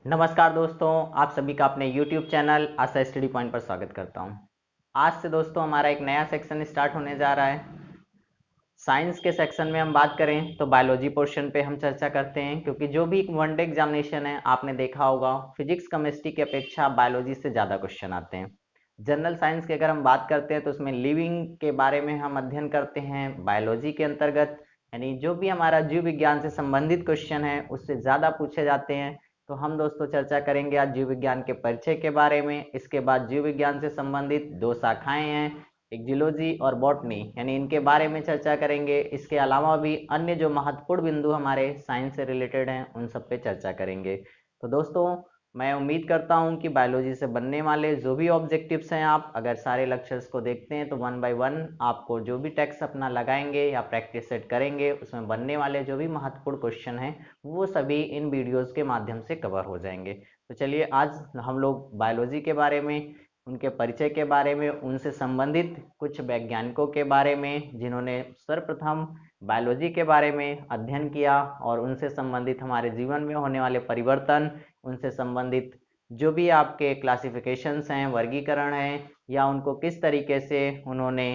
नमस्कार दोस्तों, आप सभी का अपने YouTube चैनल आशा स्टडी पॉइंट पर स्वागत करता हूं। आज से दोस्तों हमारा एक नया सेक्शन स्टार्ट होने जा रहा है। साइंस के सेक्शन में हम बात करें तो बायोलॉजी पोर्शन पे हम चर्चा करते हैं, क्योंकि जो भी वनडे एग्जामिनेशन है आपने देखा होगा फिजिक्स केमिस्ट्री की अपेक्षा बायोलॉजी से ज़्यादा क्वेश्चन आते हैं। जनरल साइंस की अगर हम बात करते हैं तो उसमें लिविंग के बारे में हम अध्ययन करते हैं बायोलॉजी के अंतर्गत, यानी जो भी हमारा जीव विज्ञान से संबंधित क्वेश्चन है उससे ज़्यादा पूछे जाते हैं। तो हम दोस्तों चर्चा करेंगे आज जीव विज्ञान के परिचय के बारे में। इसके बाद जीव विज्ञान से संबंधित दो शाखाएं हैं, एक जियोलॉजी और बॉटनी, यानी इनके बारे में चर्चा करेंगे। इसके अलावा भी अन्य जो महत्वपूर्ण बिंदु हमारे साइंस से रिलेटेड हैं उन सब पे चर्चा करेंगे। तो दोस्तों मैं उम्मीद करता हूं कि बायोलॉजी से बनने वाले जो भी ऑब्जेक्टिव्स हैं, आप अगर सारे लेक्चर्स को देखते हैं तो वन बाय वन आपको जो भी टेक्स्ट अपना लगाएंगे या प्रैक्टिस सेट करेंगे उसमें बनने वाले जो भी महत्वपूर्ण क्वेश्चन हैं वो सभी इन वीडियोस के माध्यम से कवर हो जाएंगे। तो चलिए आज हम लोग बायोलॉजी के बारे में, उनके परिचय के बारे में, उनसे संबंधित कुछ वैज्ञानिकों के बारे में जिन्होंने सर्वप्रथम बायोलॉजी के बारे में अध्ययन किया और उनसे संबंधित हमारे जीवन में होने वाले परिवर्तन, उनसे संबंधित जो भी आपके क्लासिफिकेशंस हैं, वर्गीकरण हैं, या उनको किस तरीके से उन्होंने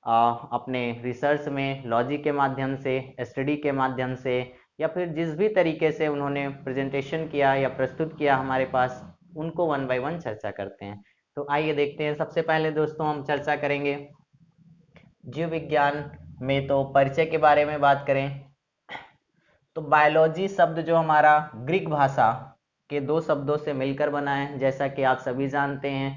अपने रिसर्च में लॉजिक के माध्यम से, स्टडी के माध्यम से, या फिर जिस भी तरीके से उन्होंने प्रेजेंटेशन किया या प्रस्तुत किया हमारे पास, उनको वन बाय वन चर्चा करते हैं। तो आइए देखते हैं। सबसे पहले दोस्तों हम चर्चा करेंगे जीव विज्ञान में। तो परिचय के बारे में बात करें तो बायोलॉजी शब्द जो हमारा ग्रीक भाषा के दो शब्दों से मिलकर बना है। जैसा कि आप सभी जानते हैं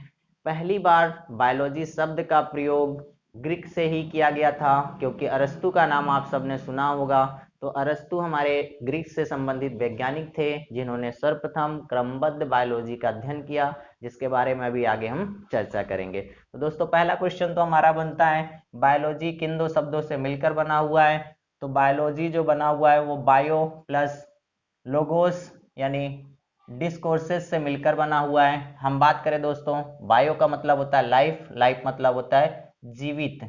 पहली बार बायोलॉजी शब्द का प्रयोग ग्रीक से ही किया गया था, क्योंकि अरस्तु का नाम आप सबने सुना होगा। तो अरस्तु हमारे ग्रीक से संबंधित वैज्ञानिक थे जिन्होंने सर्वप्रथम क्रमबद्ध बायोलॉजी का अध्ययन किया, जिसके बारे में अभी आगे हम चर्चा करेंगे। तो दोस्तों पहला क्वेश्चन तो हमारा बनता है बायोलॉजी किन दो शब्दों से मिलकर बना हुआ है। तो बायोलॉजी जो बना हुआ है वो बायो प्लस लोगोस यानी डिस्कोर्सेस से मिलकर बना हुआ है। हम बात करें दोस्तों, बायो का मतलब होता है लाइफ, लाइफ मतलब होता है जीवित।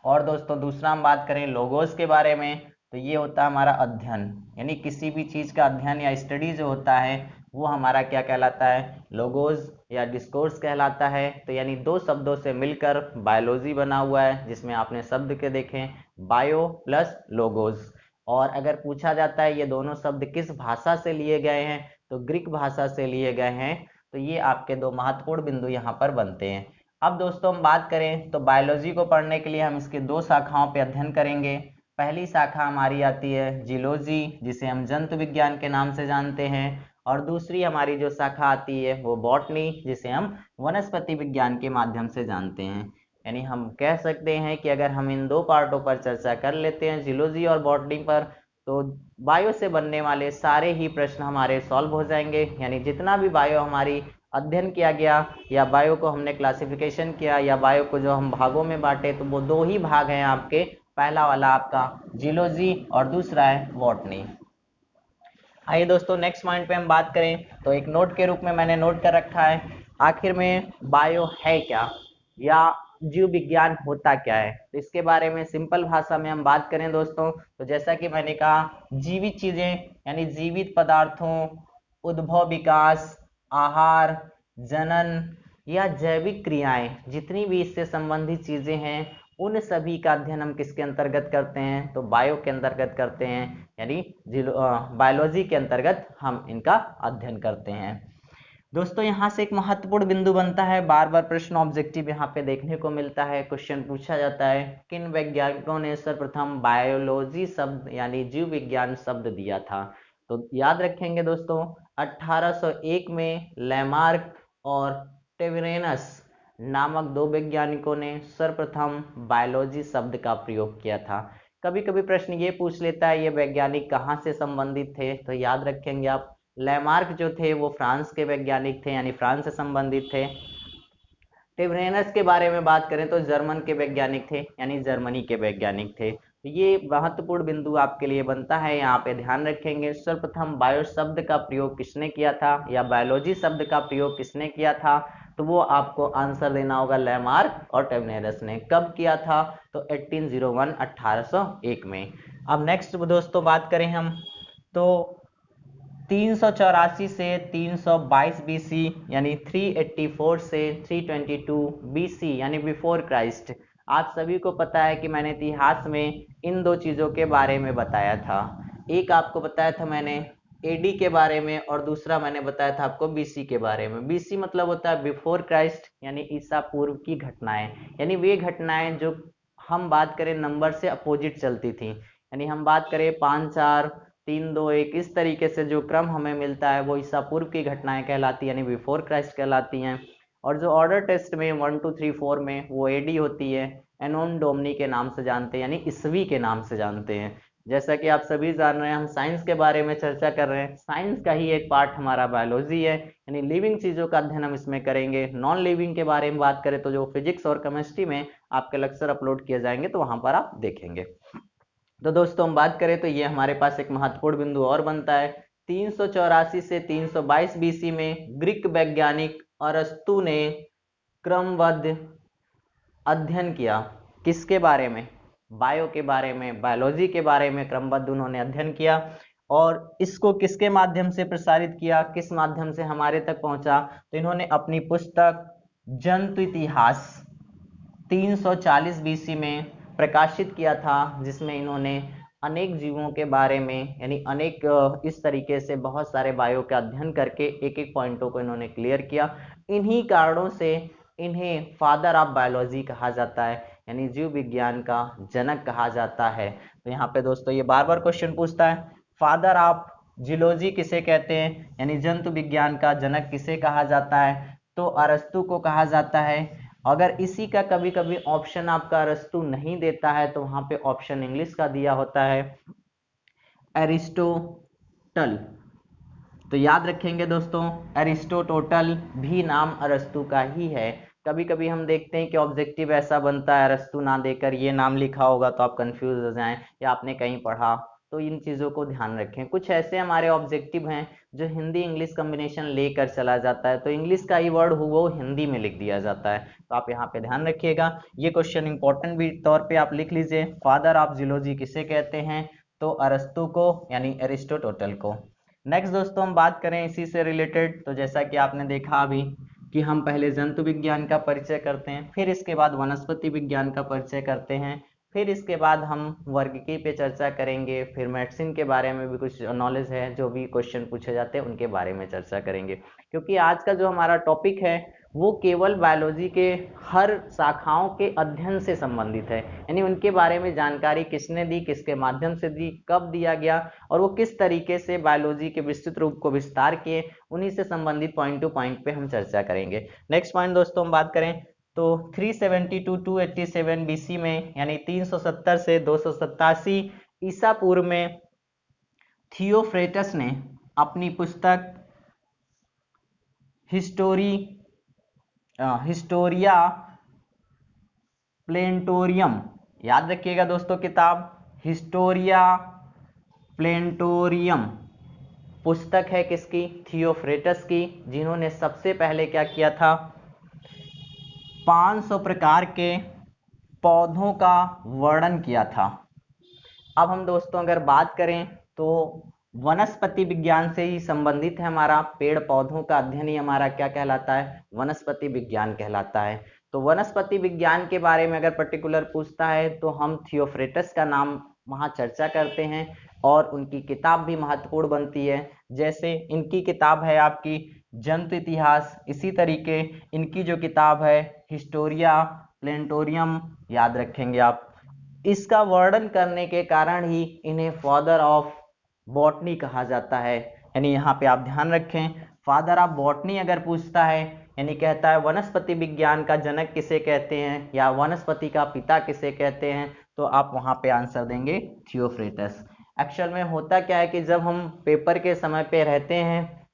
और दोस्तों दूसरा हम बात करें लोगोस के बारे में तो ये होता है हमारा अध्ययन, यानी किसी भी चीज का अध्ययन या स्टडी जो होता है वो हमारा क्या कहलाता है, लोगोस या डिस्कोर्स कहलाता है। तो यानी दो शब्दों से मिलकर बायोलॉजी बना हुआ है, जिसमें आपने शब्द के देखें बायो प्लस लोगोस। और अगर पूछा जाता है ये दोनों शब्द किस भाषा से लिए गए हैं तो ग्रीक भाषा से लिए गए हैं। तो ये आपके दो महत्वपूर्ण बिंदु यहाँ पर बनते हैं। अब दोस्तों हम बात करें तो बायोलॉजी को पढ़ने के लिए हम इसके दो शाखाओं पे अध्ययन करेंगे। पहली शाखा हमारी आती है जियोलॉजी, जिसे हम जंतु विज्ञान के नाम से जानते हैं, और दूसरी हमारी जो शाखा आती है वो बॉटनी, जिसे हम वनस्पति विज्ञान के माध्यम से जानते हैं। यानी हम कह सकते हैं कि अगर हम इन दो पार्टों पर चर्चा कर लेते हैं जियोलॉजी और बॉटनी पर, तो बायो से बनने वाले सारे ही प्रश्न हमारे सॉल्व हो जाएंगे। यानी जितना भी बायो हमारी अध्ययन किया गया या बायो को हमने क्लासिफिकेशन किया या बायो को जो हम भागों में बांटे, तो वो दो ही भाग हैं आपके, पहला वाला आपका जियोलॉजी और दूसरा है बॉटनी। आइए दोस्तों नेक्स्ट पॉइंट पे हम बात करें तो एक नोट के रूप में मैंने नोट कर रखा है आखिर में बायो है क्या या जीव विज्ञान होता क्या है। तो इसके बारे में सिंपल भाषा में हम बात करें दोस्तों तो जैसा कि मैंने कहा जीवित चीजें यानी जीवित पदार्थों, उद्भव, विकास, आहार, जनन या जैविक क्रियाएं, जितनी भी इससे संबंधित चीजें हैं उन सभी का अध्ययन हम किसके अंतर्गत करते हैं तो बायो के अंतर्गत करते हैं, यानी बायोलॉजी के अंतर्गत हम इनका अध्ययन करते हैं। दोस्तों यहाँ से एक महत्वपूर्ण बिंदु बनता है, बार बार प्रश्न ऑब्जेक्टिव यहाँ पे देखने को मिलता है। क्वेश्चन पूछा जाता है किन वैज्ञानिकों ने सर्वप्रथम बायोलॉजी शब्द यानी जीव विज्ञान शब्द दिया था। तो याद रखेंगे दोस्तों 1801 में लैमार्क और टेवरेनस नामक दो वैज्ञानिकों ने सर्वप्रथम बायोलॉजी शब्द का प्रयोग किया था। कभी कभी प्रश्न ये पूछ लेता है ये वैज्ञानिक कहाँ से संबंधित थे, तो याद रखेंगे आप लैमार्क जो थे वो फ्रांस के वैज्ञानिक थे, यानी फ्रांस से संबंधित थे। टिवरेनस के बारे में बात करें तो जर्मन के वैज्ञानिक थे, यानी जर्मनी के वैज्ञानिक थे। तो ये महत्वपूर्ण बिंदु आपके लिए बनता है, यहाँ पे ध्यान रखेंगे। सर्वप्रथम बायो शब्द का प्रयोग किसने किया था या बायोलॉजी शब्द का प्रयोग किसने किया था, तो वो आपको आंसर देना होगा लैमार्क और टेवरेनस ने। कब किया था तो 1801 1801 में। अब नेक्स्ट दोस्तों बात करें हम तो 384 से 322 बीसी यानी 384 से 322 बीसी यानी बिफोर क्राइस्ट। आप सभी को पता है कि मैंने इतिहास में इन दो चीज़ों के बारे में बताया था। एक आपको बताया था मैंने एडी के बारे में और दूसरा मैंने बताया था आपको बीसी के बारे में। बीसी मतलब होता है बिफोर क्राइस्ट यानी ईसा पूर्व की घटनाएं, यानी वे घटनाएं जो हम बात करें नंबर से अपोजिट चलती थी, यानी हम बात करें 5 4 3 2 1 इस तरीके से जो क्रम हमें मिलता है वो ईसा पूर्व की घटनाएं कहलाती है यानी बिफोर क्राइस्ट कहलाती हैं। और जो ऑर्डर टेस्ट में 1 2 3 4 में वो एडी होती है, एनोन डोमनी के नाम से जानते हैं यानी ईस्वी के नाम से जानते हैं। जैसा कि आप सभी जान रहे हैं हम साइंस के बारे में चर्चा कर रहे हैं, साइंस का ही एक पार्ट हमारा बायोलॉजी है, यानी लिविंग चीजों का अध्ययन हम इसमें करेंगे। नॉन लिविंग के बारे में बात करें तो जो फिजिक्स और केमिस्ट्री में आपके लेक्चर अपलोड किए जाएंगे तो वहां पर आप देखेंगे। तो दोस्तों हम बात करें तो ये हमारे पास एक महत्वपूर्ण बिंदु और बनता है। 384 से 322 बीसी में ग्रीक वैज्ञानिक अरस्तु ने क्रमबद्ध अध्ययन किया। किसके बारे में? बायो के बारे में, बायोलॉजी के बारे में क्रमबद्ध उन्होंने अध्ययन किया। और इसको किसके माध्यम से प्रसारित किया, किस माध्यम से हमारे तक पहुंचा? तो इन्होंने अपनी पुस्तक जंतु इतिहास 340 बीसी में प्रकाशित किया था, जिसमें इन्होंने अनेक जीवों के बारे में यानी अनेक इस तरीके से बहुत सारे बायो का अध्ययन करके एक एक पॉइंटों को इन्होंने क्लियर किया। इन्हीं कारणों से इन्हें फादर ऑफ बायोलॉजी कहा जाता है, यानी जीव विज्ञान का जनक कहा जाता है। तो यहाँ पे दोस्तों ये बार बार क्वेश्चन पूछता है, फादर ऑफ जियोलॉजी किसे कहते हैं, यानी जंतु विज्ञान का जनक किसे कहा जाता है? तो अरस्तु को कहा जाता है। अगर इसी का कभी कभी ऑप्शन आपका अरस्तु नहीं देता है तो वहां पे ऑप्शन इंग्लिश का दिया होता है, एरिस्टोटल। तो याद रखेंगे दोस्तों, एरिस्टोटल भी नाम अरस्तु का ही है। कभी कभी हम देखते हैं कि ऑब्जेक्टिव ऐसा बनता है अरस्तु ना देकर ये नाम लिखा होगा तो आप कंफ्यूज हो जाएं या आपने कहीं पढ़ा, तो इन चीज़ों को ध्यान रखें। कुछ ऐसे हमारे ऑब्जेक्टिव हैं जो हिंदी इंग्लिश कॉम्बिनेशन लेकर चला जाता है, तो इंग्लिश का ही वर्ड वो हिंदी में लिख दिया जाता है, तो आप यहाँ पे ध्यान रखिएगा। ये क्वेश्चन इंपॉर्टेंट भी तौर पे आप लिख लीजिए, फादर ऑफ जियोलॉजी किसे कहते हैं? तो अरस्तु को यानी एरिस्टोटल को। नेक्स्ट दोस्तों हम बात करें इसी से रिलेटेड, तो जैसा कि आपने देखा अभी कि हम पहले जंतु विज्ञान का परिचय करते हैं, फिर इसके बाद वनस्पति विज्ञान का परिचय करते हैं, फिर इसके बाद हम वर्गीकी पे चर्चा करेंगे, फिर मेडिसिन के बारे में भी कुछ नॉलेज है, जो भी क्वेश्चन पूछे जाते हैं उनके बारे में चर्चा करेंगे। क्योंकि आज का जो हमारा टॉपिक है वो केवल बायोलॉजी के हर शाखाओं के अध्ययन से संबंधित है, यानी उनके बारे में जानकारी किसने दी, किसके माध्यम से दी, कब दिया गया और वो किस तरीके से बायोलॉजी के विस्तृत रूप को विस्तार किए, उन्हीं से संबंधित पॉइंट टू पॉइंट पे हम चर्चा करेंगे। नेक्स्ट पॉइंट दोस्तों हम बात करें तो 370 टू 287 बीसी में यानी 370 से 287 ईसा पूर्व में थियोफ्रेटस ने अपनी पुस्तक हिस्टोरिया प्लेंटोरियम, याद रखिएगा दोस्तों किताब हिस्टोरिया प्लेंटोरियम पुस्तक है किसकी? थियोफ्रेटस की, जिन्होंने सबसे पहले क्या किया था, 500 प्रकार के पौधों का वर्णन किया था। अब हम दोस्तों अगर बात करें तो वनस्पति विज्ञान से ही संबंधित है हमारा, पेड़ पौधों का अध्ययन ही हमारा क्या कहलाता है? वनस्पति विज्ञान कहलाता है। तो वनस्पति विज्ञान के बारे में अगर पर्टिकुलर पूछता है तो हम थियोफ्रेटस का नाम वहां चर्चा करते हैं और उनकी किताब भी महत्वपूर्ण बनती है। जैसे इनकी किताब है आपकी जंतु इतिहास, इसी तरीके इनकी जो किताब है हिस्टोरिया प्लेंटोरियम, याद रखेंगे आप। इसका वर्णन करने के कारण ही इन्हें फादर ऑफ बॉटनी कहा जाता है, यानी यहाँ पे आप ध्यान रखें, फादर ऑफ बॉटनी अगर पूछता है यानी कहता है वनस्पति विज्ञान का जनक किसे कहते हैं या वनस्पति का पिता किसे कहते हैं, तो आप वहां पे आंसर देंगे थियोफ्रेटस। एक्चुअल में होता क्या है कि जब हम पेपर के समय पे रहते हैं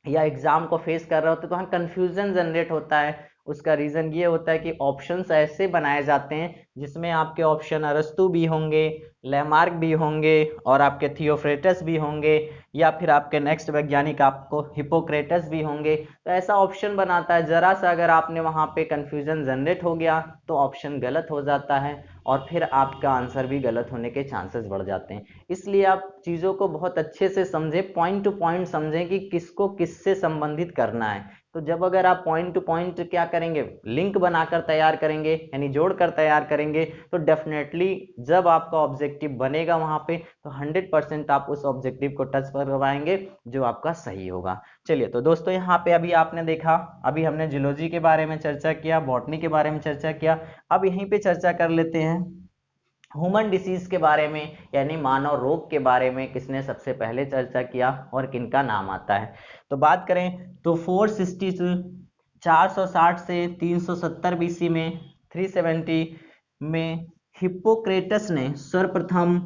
या एग्जाम को फेस कर रहे होते तो वहाँ कंफ्यूजन जनरेट होता है उसका रीज़न ये होता है कि ऑप्शंस ऐसे बनाए जाते हैं जिसमें आपके ऑप्शन अरस्तु भी होंगे, लैमार्क भी होंगे और आपके थियोफ्रेटस भी होंगे, या फिर आपके नेक्स्ट वैज्ञानिक आपको हिपोक्रेटस भी होंगे। तो ऐसा ऑप्शन बनाता है, ज़रा सा अगर आपने वहाँ पे कन्फ्यूज़न जनरेट हो गया तो ऑप्शन गलत हो जाता है और फिर आपका आंसर भी गलत होने के चांसेस बढ़ जाते हैं। इसलिए आप चीज़ों को बहुत अच्छे से समझें, पॉइंट टू पॉइंट समझें कि किसको किससे संबंधित करना है। तो जब अगर आप पॉइंट टू पॉइंट क्या करेंगे, लिंक बनाकर तैयार करेंगे यानी जोड़कर तैयार करेंगे, तो डेफिनेटली जब आपका ऑब्जेक्टिव बनेगा वहाँ पे तो 100% आप उस ऑब्जेक्टिव को टच कर पाएंगे जो आपका सही होगा। चलिए तो दोस्तों यहाँ पे अभी आपने देखा, अभी हमने जियोलॉजी के बारे में चर्चा किया, बॉटनी के बारे में चर्चा किया। अब यहीं पे चर्चा कर लेते हैं ह्यूमन डिसीज के बारे में, यानी मानव रोग के बारे में किसने सबसे पहले चर्चा किया और किनका नाम आता है। तो बात करें तो 460 से 370 बीसी में 370 में हिप्पोक्रेटस ने सर्वप्रथम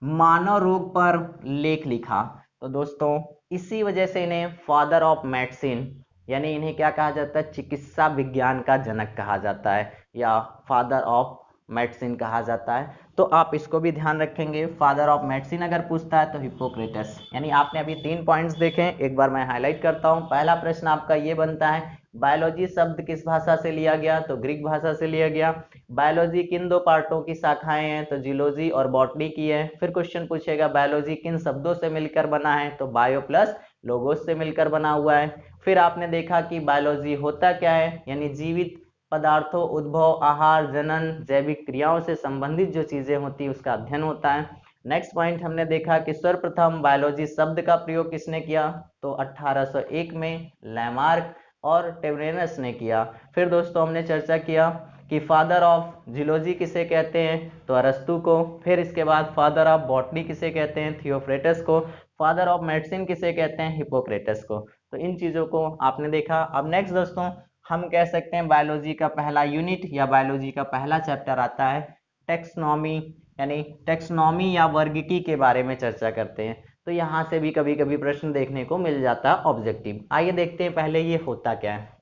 मानव रोग पर लेख लिखा। तो दोस्तों इसी वजह से इन्हें फादर ऑफ मेडिसिन, यानी इन्हें क्या कहा जाता है, चिकित्सा विज्ञान का जनक कहा जाता है या फादर ऑफ मेडिसिन कहा जाता है। तो आप इसको भी ध्यान रखेंगे, फादर ऑफ मेडिसिन अगर पूछता है तो हिप्पोक्रेटस। यानी आपने अभी 3 पॉइंट्स देखे, एक बार मैं हाईलाइट करता हूं। पहला प्रश्न आपका ये बनता है, बायोलॉजी शब्द किस भाषा से लिया गया, तो ग्रीक भाषा से लिया गया। बायोलॉजी किन 2 पार्टों की शाखाएं हैं, तो जियोलॉजी और बॉटनी की है। फिर क्वेश्चन पूछेगा बायोलॉजी किन शब्दों से मिलकर बना है, तो बायो प्लस लोगोस से मिलकर बना हुआ है। फिर आपने देखा कि बायोलॉजी होता क्या है, यानी जीवित पदार्थों, उद्भव, आहार, जनन, जैविक क्रियाओं से संबंधित जो चीजें होती है उसका अध्ययन होता है। नेक्स्ट पॉइंट हमने देखा कि सर्वप्रथम बायोलॉजी शब्द का प्रयोग किसने किया, तो 1801 में लैमार्क और टेब्रेनस ने किया। फिर दोस्तों हमने चर्चा किया कि फादर ऑफ जियोलॉजी किसे कहते हैं, तो अरस्तु को। फिर इसके बाद फादर ऑफ बॉटनी किसे कहते हैं, थियोफ्रेटस को। फादर ऑफ मेडिसिन किसे कहते हैं, हिप्पोक्रेटस को। तो इन चीजों को आपने देखा। अब नेक्स्ट दोस्तों हम कह सकते हैं बायोलॉजी का पहला यूनिट या बायोलॉजी का पहला चैप्टर आता है टेक्सोनॉमी, यानी टेक्सोनॉमी या वर्गीकी के बारे में चर्चा करते हैं। तो यहाँ से भी कभी कभी प्रश्न देखने को मिल जाता है ऑब्जेक्टिव। आइए देखते हैं पहले ये होता क्या है।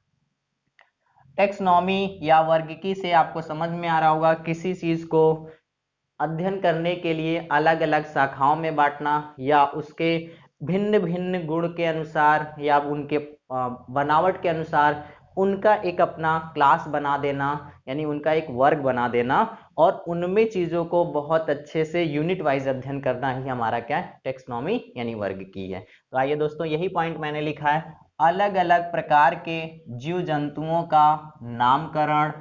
टेक्सोनॉमी या वर्गीकी से आपको समझ में आ रहा होगा किसी चीज को अध्ययन करने के लिए अलग अलग शाखाओं में बांटना या उसके भिन्न भिन्न गुण के अनुसार या उनके बनावट के अनुसार उनका एक अपना क्लास बना देना, यानी उनका एक वर्ग बना देना और उनमें चीजों को बहुत अच्छे से यूनिट वाइज अध्ययन करना ही हमारा क्या है, टेक्सोनॉमी यानी वर्गीकी है। तो आइए दोस्तों यही पॉइंट मैंने लिखा है, अलग अलग प्रकार के जीव जंतुओं का नामकरण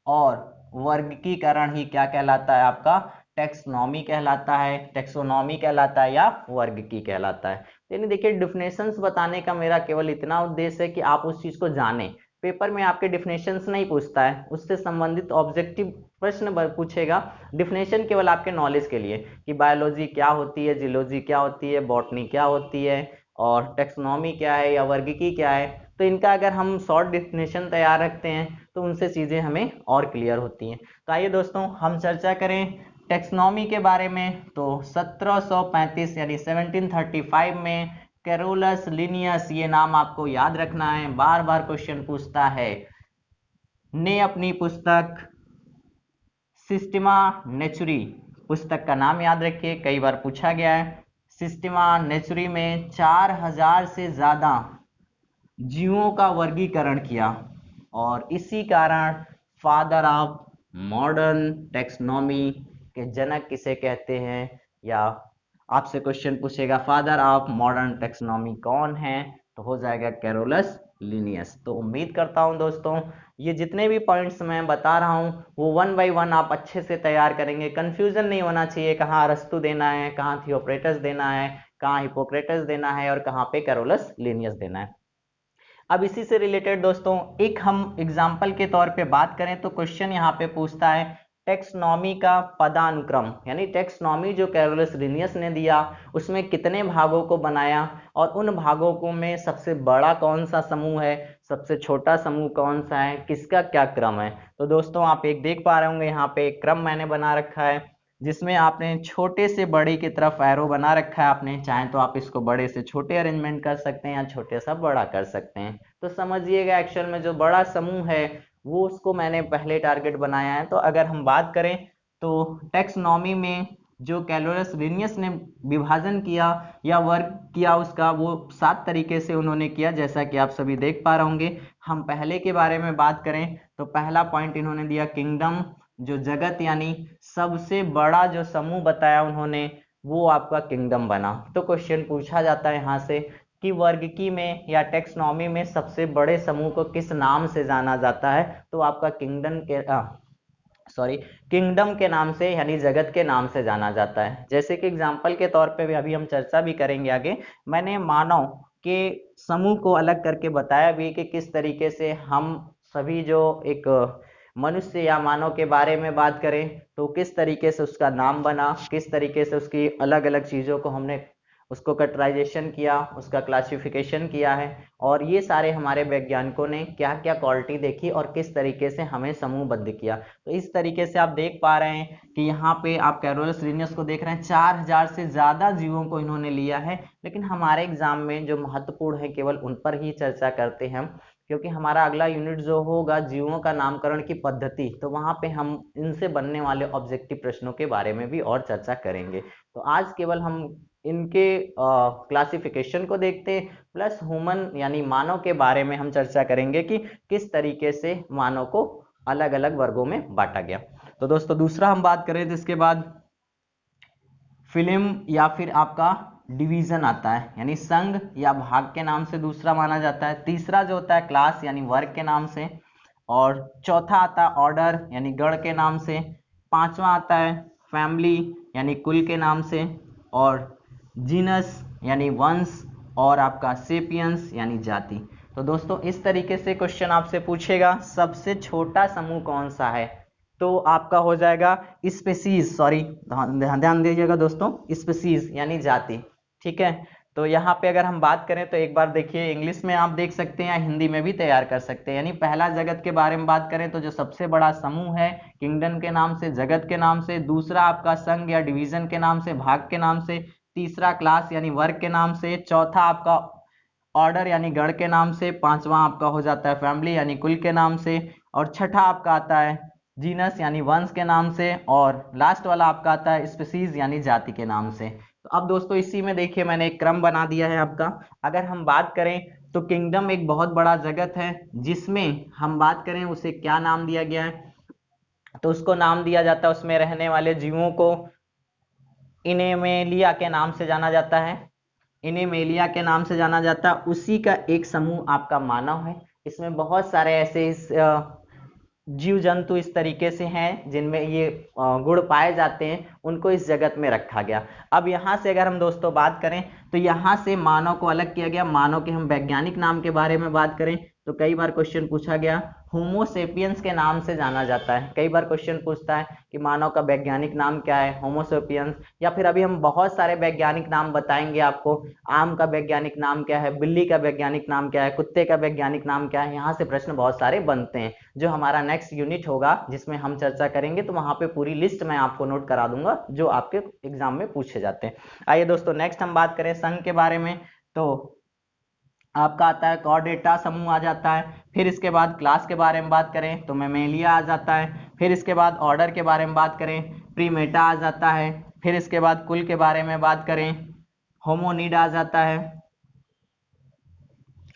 और वर्गीकरण ही क्या कहलाता है, आपका टेक्सोनॉमी कहलाता है, टेक्सोनॉमी कहलाता है या वर्गीकी कहलाता है। यानी देखिए डिफिनेशंस बताने का मेरा केवल इतना उद्देश्य है कि आप उस चीज को जानें। पेपर में आपके डिफिनेशंस नहीं पूछता है, उससे संबंधित ऑब्जेक्टिव प्रश्न पूछेगा। डिफिनेशन केवल आपके नॉलेज के लिए कि बायोलॉजी क्या होती है, जियोलॉजी क्या होती है, बॉटनी क्या होती है और टेक्सोनॉमी क्या है या वर्गीकी क्या है। तो इनका अगर हम शॉर्ट डिफिनेशन तैयार रखते हैं तो उनसे चीजें हमें और क्लियर होती हैं। तो आइए दोस्तों हम चर्चा करें टेक्सोनॉमी के बारे में। तो 1735 यानी 1735 में कैरोलस लिनियस, ये नाम आपको याद रखना है, बार बार क्वेश्चन पूछता है, ने अपनी पुस्तक सिस्टेमा नेचुरी, पुस्तक का नाम याद रखिए, कई बार पूछा गया है। सिस्टेमा नेचुरी में 4000 से ज्यादा जीवों का वर्गीकरण किया और इसी कारण फादर ऑफ मॉडर्न टेक्सोनॉमी के जनक किसे कहते हैं, या आपसे क्वेश्चन पूछेगा फादर ऑफ मॉडर्न टेक्सोनॉमी कौन है, तो हो जाएगा कैरोलस लिनियस। तो उम्मीद करता हूं दोस्तों ये जितने भी पॉइंट्स मैं बता रहा हूं वो 1 बाय 1 आप अच्छे से तैयार करेंगे, कंफ्यूजन नहीं होना चाहिए, कहाँ अरस्तु देना है, कहाँ थियोक्रेटस देना है, कहाँ हिप्पोक्रेटस देना है और कहाँ पे कैरोलस लिनियस देना है। अब इसी से रिलेटेड दोस्तों एक हम एग्जाम्पल के तौर पे बात करें तो क्वेश्चन यहाँ पे पूछता है टेक्सोनॉमी का पदानुक्रम, यानी टेक्सोनॉमी जो कैरोलस लिनियस ने दिया उसमें कितने भागों को बनाया और उन भागों को में सबसे बड़ा कौन सा समूह है, सबसे छोटा समूह कौन सा है, किसका क्या क्रम है। तो दोस्तों आप एक देख पा रहे होंगे यहाँ पे एक क्रम मैंने बना रखा है। जिसमें आपने छोटे से बड़े की तरफ एरो बना रखा है। आपने चाहे तो आप इसको बड़े से छोटे अरेंजमेंट कर सकते हैं या छोटे सा बड़ा कर सकते हैं। तो समझिएगा एक्चुअल में जो बड़ा समूह है वो उसको मैंने पहले टारगेट बनाया है। तो अगर हम बात करें तो टेक्सोनॉमी में जो कैलोरस लिनियस ने विभाजन किया या वर्ग किया उसका, वो 7 तरीके से उन्होंने किया, जैसा कि आप सभी देख पा रहे होंगे। हम पहले के बारे में बात करें तो पहला पॉइंट इन्होंने दिया किंगडम, जो जगत यानी सबसे बड़ा जो समूह बताया उन्होंने वो आपका किंगडम बना। तो क्वेश्चन पूछा जाता है यहाँ से कि वर्गीकी में या टेक्सोनॉमी में सबसे बड़े समूह को किस नाम से जाना जाता है, तो आपका किंगडम के नाम से यानी जगत के नाम से जाना जाता है। जैसे कि एग्जाम्पल के तौर पे भी अभी हम चर्चा भी करेंगे आगे, मैंने मानव के समूह को अलग करके बताया भी कि किस तरीके से हम सभी जो एक मनुष्य या मानव के बारे में बात करें तो किस तरीके से उसका नाम बना, किस तरीके से उसकी अलग अलग चीज़ों को हमने उसको कैटेगराइजेशन किया, उसका क्लासिफिकेशन किया है, और ये सारे हमारे वैज्ञानिकों ने क्या क्या क्वालिटी देखी और किस तरीके से हमें समूहबद्ध किया। तो इस तरीके से आप देख पा रहे हैं कि यहाँ पे आप कैरोलस लिनियस को देख रहे हैं, 4000 से ज़्यादा जीवों को इन्होंने लिया है। लेकिन हमारे एग्जाम में जो महत्वपूर्ण है केवल उन पर ही चर्चा करते हैं हम, क्योंकि हमारा अगला यूनिट जो होगा जीवों का नामकरण की पद्धति, तो वहाँ पे हम इनसे बनने वाले ऑब्जेक्टिव प्रश्नों के बारे में भी और चर्चा करेंगे। तो आज केवल हम इनके क्लासिफिकेशन को देखते हैं, प्लस ह्यूमन यानी मानव के बारे में हम चर्चा करेंगे कि किस तरीके से मानव को अलग अलग वर्गों में बांटा गया। तो दोस्तों दूसरा हम बात करें तो इसके बाद फिल्म या फिर आपका डिवीजन आता है, यानी संघ या भाग के नाम से दूसरा माना जाता है। तीसरा जो होता है क्लास यानी वर्ग के नाम से, और चौथा आता है ऑर्डर यानी गण के नाम से। पांचवा आता है फैमिली यानी कुल के नाम से, और जीनस यानी वंश, और आपका सेपियंस यानी जाति। तो दोस्तों इस तरीके से क्वेश्चन आपसे पूछेगा सबसे छोटा समूह कौन सा है, तो आपका हो जाएगा स्पीसीज, सॉरी ध्यान दीजिएगा दोस्तों, स्पीसीज यानी जाति। ठीक है, तो यहाँ पे अगर हम बात करें तो एक बार देखिए इंग्लिश में आप देख सकते हैं या हिंदी में भी तैयार कर सकते हैं। यानी पहला जगत के बारे में बात करें तो जो सबसे बड़ा समूह है किंगडम के नाम से, जगत के नाम से। दूसरा आपका संघ या डिवीजन के नाम से, भाग के नाम से। तीसरा क्लास यानी वर्ग के नाम से। चौथा आपका ऑर्डर यानी गण के नाम से। पांचवा आपका हो जाता है फैमिली यानी कुल के नाम से। और छठा आपका आता है जीनस यानी वंश के नाम से। और लास्ट वाला आपका आता है स्पीसीज यानी जाति के नाम से। तो अब दोस्तों इसी में देखिए मैंने एक क्रम बना दिया है आपका। अगर हम बात करें तो किंगडम एक बहुत बड़ा जगत है, जिसमें हम बात करें उसे क्या नाम दिया गया है, तो उसको नाम दिया जाता है, उसमें रहने वाले जीवों को इनेमेलिया के नाम से जाना जाता है। इनेमेलिया के नाम से जाना जाता है। उसी का एक समूह आपका मानव है। इसमें बहुत सारे ऐसे जीव जंतु इस तरीके से हैं जिनमें ये गुण पाए जाते हैं, उनको इस जगत में रखा गया। अब यहाँ से अगर हम दोस्तों बात करें तो यहाँ से मानव को अलग किया गया। मानव के हम वैज्ञानिक नाम के बारे में बात करें तो कई बार क्वेश्चन पूछा गया, होमो सेपियंस के नाम से जाना जाता है। कई बार क्वेश्चन पूछता है कि मानव का वैज्ञानिक नाम क्या है, होमो सेपियंस। या फिर अभी हम बहुत सारे वैज्ञानिक नाम बताएंगे आपको। आम का वैज्ञानिक नाम क्या है, बिल्ली का वैज्ञानिक नाम क्या है, कुत्ते का वैज्ञानिक नाम क्या है। यहाँ से प्रश्न बहुत सारे बनते हैं। जो हमारा नेक्स्ट यूनिट होगा जिसमें हम चर्चा करेंगे तो वहां पे पूरी लिस्ट मैं आपको नोट करा दूंगा जो आपके एग्जाम में पूछे जाते हैं। आइए दोस्तों नेक्स्ट हम बात करें संघ के बारे में, तो आपका आता है कॉर्डेटा समूह आ जाता है। फिर इसके बाद क्लास के बारे में बात करें तो मेमेलिया आ जाता है। फिर इसके बाद ऑर्डर के बारे में बात करें प्रीमेटा आ जाता है। फिर इसके बाद कुल के बारे में बात करें होमोनिड आ जाता है।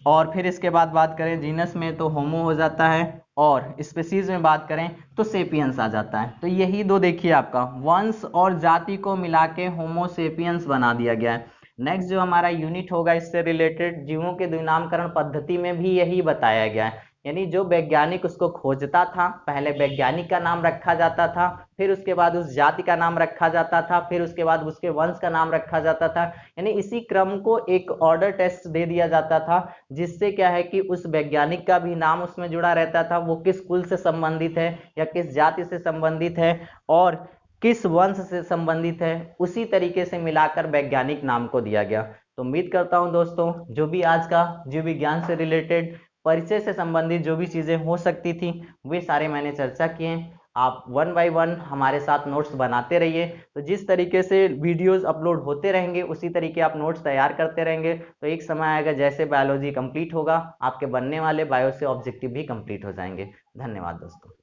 और फिर इसके बाद बात करें जीनस में तो होमो हो जाता है, और स्पीसीज में बात करें तो सेपियंस आ जाता है। तो यही दो देखिए आपका वंश और जाति को मिला के होमो सेपियंस बना दिया गया है। नेक्स्ट जो हमारा यूनिट होगा इससे रिलेटेड जीवों के द्विनामकरण पद्धति में भी यही बताया गया है। यानी जो वैज्ञानिक उसको खोजता था, पहले वैज्ञानिक का नाम रखा जाता था, फिर उसके बाद उस जाति का नाम रखा जाता था, फिर उसके बाद उसके वंश का नाम रखा जाता था। यानी इसी क्रम को एक ऑर्डर टेस्ट दे दिया जाता था, जिससे क्या है कि उस वैज्ञानिक का भी नाम उसमें जुड़ा रहता था, वो किस कुल से संबंधित है या किस जाति से संबंधित है और किस वंश से संबंधित है, उसी तरीके से मिलाकर वैज्ञानिक नाम को दिया गया। तो उम्मीद करता हूं दोस्तों जो भी आज का जीव विज्ञान से रिलेटेड परिचय से संबंधित जो भी चीजें हो सकती थी वे सारे मैंने चर्चा किए। आप वन बाय वन हमारे साथ नोट्स बनाते रहिए। तो जिस तरीके से वीडियोस अपलोड होते रहेंगे उसी तरीके आप नोट्स तैयार करते रहेंगे, तो एक समय आएगा जैसे बायोलॉजी कंप्लीट होगा आपके बनने वाले बायो से ऑब्जेक्टिव भी कंप्लीट हो जाएंगे। धन्यवाद दोस्तों।